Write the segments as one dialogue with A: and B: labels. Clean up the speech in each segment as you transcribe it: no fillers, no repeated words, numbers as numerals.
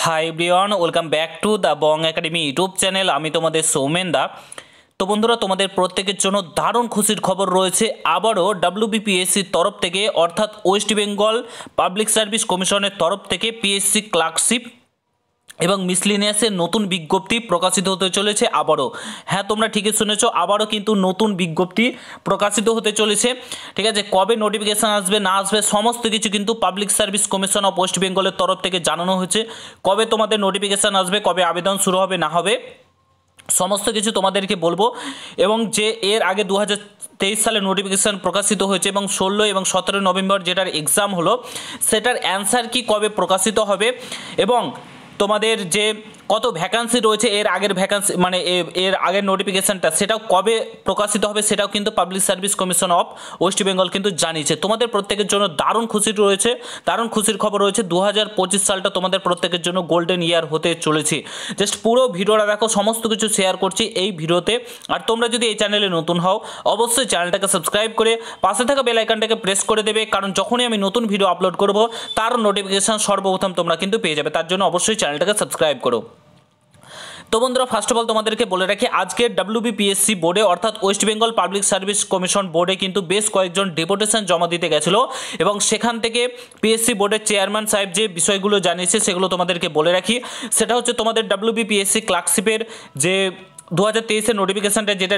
A: Hi everyone, welcome back to the Bong academy YouTube channel. আমি তোমাদের সৌমেন দা। তো বন্ধুরা, তোমাদের প্রত্যেকের জন্য দারুণ খুশির খবর রয়েছে। আবারও ডাব্লিউবিপিএসসির তরফ থেকে, অর্থাৎ ওয়েস্ট বেঙ্গল পাবলিক সার্ভিস কমিশনের তরফ থেকে পিএসসি ক্লার্কশিপ এবং মিসলিনিয়াসের নতুন বিজ্ঞপ্তি প্রকাশিত হতে চলেছে আবারও। হ্যাঁ, তোমরা ঠিকই শুনেছো, আবারও কিন্তু নতুন বিজ্ঞপ্তি প্রকাশিত হতে চলেছে। ঠিক আছে, কবে নোটিফিকেশান আসবে না আসবে সমস্ত কিছু কিন্তু public service commission of West বেঙ্গলের তরফ থেকে জানানো হয়েছে। কবে তোমাদের নোটিফিকেশান আসবে, কবে আবেদন শুরু হবে না হবে সমস্ত কিছু তোমাদেরকে বলবো। এবং যে এর আগে 2023 সালে নোটিফিকেশান প্রকাশিত হয়েছে এবং 16 এবং 17 নভেম্বর যেটার এক্সাম হলো, সেটার অ্যান্সার কি কবে প্রকাশিত হবে এবং তোমাদের যে কত ভ্যাকান্সি রয়েছে, এর আগের ভ্যাকান্সি মানে এর আগের নোটিফিকেশানটা সেটাও কবে প্রকাশিত হবে সেটাও কিন্তু public service commission of West Bengal কিন্তু জানিয়েছে। তোমাদের প্রত্যেকের জন্য দারুণ খুশির খবর রয়েছে। 2025 সালটা তোমাদের প্রত্যেকের জন্য গোল্ডেন ইয়ার হতে চলেছে। জাস্ট পুরো ভিডিওটা দেখো, সমস্ত কিছু শেয়ার করছি এই ভিডিওতে। আর তোমরা যদি এই চ্যানেলে নতুন হও, অবশ্যই চ্যানেলটাকে সাবস্ক্রাইব করে পাশে থাকা বেল আইকনটাকে প্রেস করে দেবে, কারণ যখনই আমি নতুন ভিডিও আপলোড করব তার নোটিফিকেশান সর্বপ্রথম তোমরা কিন্তু পেয়ে যাবে। তার জন্য অবশ্যই চ্যানেলটাকে সাবস্ক্রাইব করো। তো বন্ধুরা, ফার্স্ট অফ অল তোমাদেরকে বলে রাখি, আজকের ডাব্লিউবিপিএসসি বোর্ডে অর্থাৎ West Bengal public service commission বোর্ডে কিন্তু বেশ কয়েকজন ডেপুটেশন জমা দিতে গেছিলো এবং সেখান থেকে পিএসসি বোর্ডের চেয়ারম্যান সাহেব যে বিষয়গুলো জানিয়েছে সেগুলো তোমাদেরকে বলে রাখি। সেটা হচ্ছে তোমাদের ডাব্লিউবিপিএসসি ক্লার্কশিপের যে 2023-এর নোটিফিকেশানটা যেটা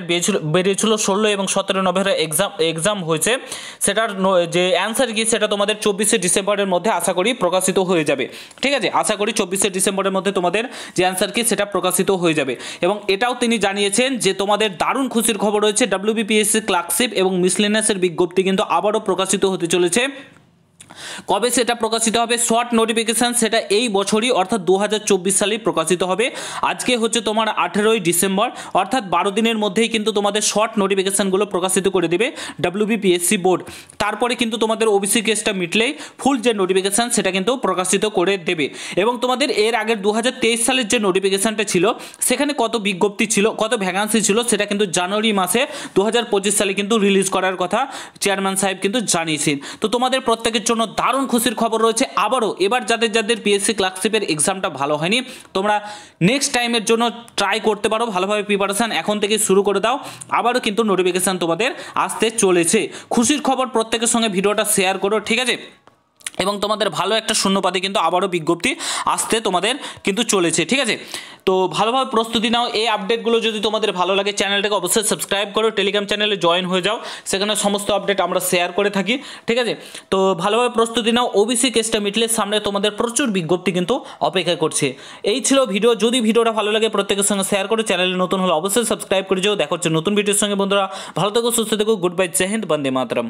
A: বেরিয়েছিল 16 এবং 17 নভেম্বর এক্সাম হয়েছে, সেটার যে অ্যান্সার কি সেটা তোমাদের 24শে ডিসেম্বরের মধ্যে আশা করি প্রকাশিত হয়ে যাবে। ঠিক আছে, আশা করি 24শে ডিসেম্বরের মধ্যে তোমাদের যে অ্যান্সার কি সেটা প্রকাশিত হয়ে যাবে। এবং এটাও তিনি জানিয়েছেন যে তোমাদের দারুণ খুশির খবর রয়েছে, ডাব্লিউবিপিএসসি ক্লার্কশিপ এবং মিসলেনিয়াসের বিজ্ঞপ্তি কিন্তু আবারও প্রকাশিত হতে চলেছে। কবে সেটা প্রকাশিত হবে, শর্ট নোটিফিকেশান, সেটা এই বছরই অর্থাৎ 2024 সালেই প্রকাশিত হবে। আজকে হচ্ছে তোমার 18ই ডিসেম্বর, অর্থাৎ 12 দিনের মধ্যেই কিন্তু তোমাদের শর্ট নোটিফিকেশানগুলো প্রকাশিত করে দেবে ডাব্লিউবিপিএসসি বোর্ড। তারপরে কিন্তু তোমাদের ওবিসি কেসটা মিটলেই ফুল যে নোটিফিকেশান সেটা কিন্তু প্রকাশিত করে দেবে। এবং তোমাদের এর আগের 2023 সালের যে নোটিফিকেশানটা ছিল সেখানে কত বিজ্ঞপ্তি ছিল, কত ভ্যাকান্সি ছিল, সেটা কিন্তু জানুয়ারি মাসে 2025 সালে কিন্তু রিলিজ করার কথা চেয়ারম্যান সাহেব কিন্তু জানিয়েছেন। তো তোমাদের প্রত্যেকের জন্য দারুণ খুশির খবর রয়েছে। আবারও এবার যাদের পিএসসি ক্লার্কশিপের এক্সামটা ভালো হয়নি, তোমরা নেক্সট টাইমের জন্য ট্রাই করতে পারো, ভালোভাবে প্রিপারেশান এখন থেকে শুরু করে দাও। আবারও কিন্তু নোটিফিকেশান তোমাদের আসতে চলেছে। খুশির খবর, প্রত্যেকের সঙ্গে ভিডিওটা শেয়ার করো, ঠিক আছে। এবং তোমাদের ভালো একটা শূন্যপাতে কিন্তু আবারও বিজ্ঞপ্তি আসতে তোমাদের কিন্তু চলেছে, ঠিক আছে। তো ভালোভাবে প্রস্তুতি নাও। এই আপডেটগুলো যদি তোমাদের ভালো লাগে চ্যানেলটাকে অবশ্যই সাবস্ক্রাইব করো, টেলিগ্রাম চ্যানেলে জয়েন হয়ে যাও, সেখানে সমস্ত আপডেট আমরা শেয়ার করে থাকি, ঠিক আছে। তো ভালোভাবে প্রস্তুতি নাও। ওবিসি কেসটা মিটলে সামনে তোমাদের প্রচুর বিজ্ঞপ্তি কিন্তু অপেক্ষা করছে। এই ছিল ভিডিও। যদি ভিডিওটা ভালো লাগে প্রত্যেকের সঙ্গে শেয়ার করো, চ্যানেলে নতুন হলে অবশ্যই সাবস্ক্রাইব করে যাও। দেখা হচ্ছে নতুন ভিডিওর সঙ্গে। বন্ধুরা ভালো থেকো, সুস্থ থেকো, গুড বাই, জয় হিন্দ, বন্দে মাতরম।